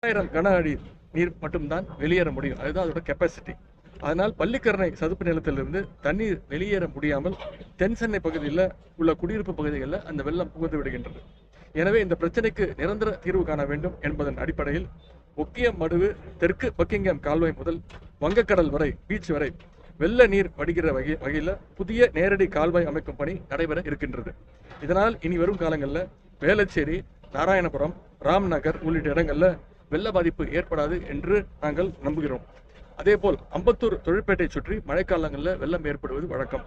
1000 கன அடி நீர் மட்டும்தான் வெளியேற முடியும். அதுதான் அதோட கெப்பாசிட்டி. அதனால் பள்ளிக்கரணை சதுப்பு நிலத்திலிருந்து தண்ணீர் வெளியேற முடியாமல் தென் சென்னை பகுதியில் உள்ள குடியிருப்பு பகுதிகளில் அந்த வெள்ளம் புகுந்து விடுகின்றது. எனவே இந்த பிரச்சனைக்கு நிரந்தர தீர்வு காண வேண்டும் என்பதன் அடிப்படையில் ஒக்கியம் மடுவு தெற்கு பக்கிங்ஹாம் கால்வாய் முதல் வங்கக்கடல் வரை பீச் வரை வெள்ள நீர் வடிகிற வகையில் புதிய நேரடி கால்வாய் அமைக்கும் பணி நடைபெற இருக்கின்றது. இதனால் இனி வரும் காலங்களில் வேளச்சேரி, நாராயணபுரம், ராம்நகர் உள்ளிட்ட இடங்களில் வெள்ள பாதிப்பு ஏற்படாது என்று நாங்கள் நம்புகிறோம். அதேபோல் அம்பத்தூர் தொழிற்பேட்டை சுற்றி மழைக்காலங்களில் வெள்ளம் ஏற்படுவது வழக்கம்.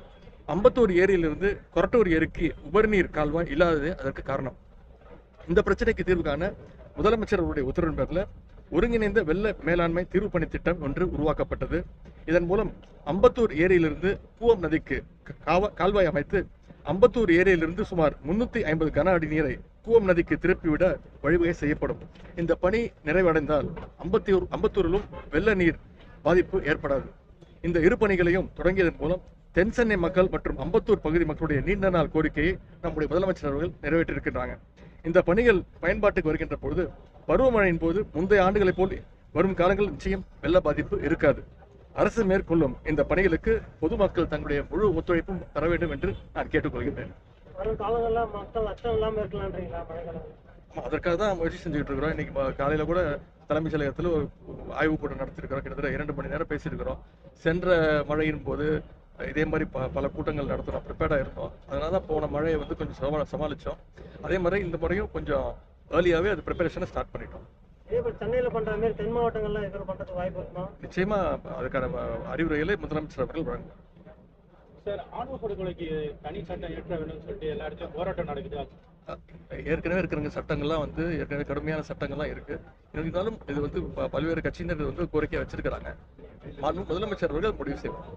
அம்பத்தூர் ஏரியிலிருந்து கொரட்டூர் ஏரிக்கு உபரிநீர் கால்வாய் இல்லாததே அதற்கு காரணம். இந்த பிரச்சனைக்கு தீர்வு காண முதலமைச்சர் அவருடைய உத்தரவின் பேரில் ஒருங்கிணைந்த வெள்ள மேலாண்மை தீர்வு பணி திட்டம் ஒன்று உருவாக்கப்பட்டது. இதன் மூலம் அம்பத்தூர் ஏரியிலிருந்து கூவம் நதிக்கு கால்வாய் அமைத்து அம்பத்தூர் ஏரியிலிருந்து சுமார் 350 கன அடி நீரை கூவம் நதிக்கு திருப்பிவிட வழிவகை செய்யப்படும். இந்த பணி நிறைவடைந்தால் அம்பத்தூரிலும் வெள்ள நீர் பாதிப்பு ஏற்படாது. இந்த இரு பணிகளையும் தொடங்கியதன் மூலம் தென் சென்னை மக்கள் மற்றும் அம்பத்தூர் பகுதி மக்களுடைய நீண்ட நாள் கோரிக்கையை நம்முடைய முதலமைச்சர் அவர்கள் நிறைவேற்றியிருக்கின்றாங்க. இந்த பணிகள் பயன்பாட்டுக்கு வருகின்ற பொழுது பருவமழையின் போது முந்தைய ஆண்டுகளைப் போல் வரும் காலங்களில் நிச்சயம் வெள்ள பாதிப்பு இருக்காது. அரசு மேற்கொள்ளும் இந்த பணிகளுக்கு பொதுமக்கள் தங்களுடைய முழு ஒத்துழைப்பும் தர வேண்டும் என்று நான் கேட்டுக்கொள்கின்றேன். அதற்காக தான் முயற்சி செஞ்சுக்கிட்டு இருக்கிறோம். இன்னைக்கு காலையில கூட தலைமைச் செயலகத்தில் ஒரு ஆய்வுக் கூட்டம் நடத்திருக்கிறோம். கிட்டத்தட்ட 2 மணி நேரம் பேசியிருக்கிறோம். சென்ற மழையின் போது இதே மாதிரி பல கூட்டங்கள் நடத்துகிறோம், ப்ரிப்பேர்டாக இருந்தோம். அதனால தான் போன மழையை கொஞ்சம் சமாளித்தோம். அதே மாதிரி இந்த முறையும் கொஞ்சம் ஏர்லியாகவே அது ப்ரிப்பரேஷனை ஸ்டார்ட் பண்ணிட்டோம். சென்னையில் பண்ணுற மாதிரி தென் மாவட்டங்கள்லாம் எதிர் பண்ணுறதுக்கு வாய்ப்பு இருக்குமா? நிச்சயமாக அதுக்கான அறிவுரைகளை முதலமைச்சர் அவர்கள் வழங்குவார். சார், ஆணவ படுகொலைக்கு தனி சட்டம் ஏற்ற வேண்டும் சொல்லிட்டு எல்லா இடத்துலையும் போராட்டம் நடக்குது. ஏற்கனவே இருக்கிற சட்டங்கள்லாம் ஏற்கனவே கடுமையான சட்டங்கள்லாம் இருக்கு. இருந்தாலும் இது பல்வேறு கட்சியினர் கோரிக்கை வச்சிருக்கிறாங்க. முதலமைச்சர் அவர்கள் முடிவு செய்வார்.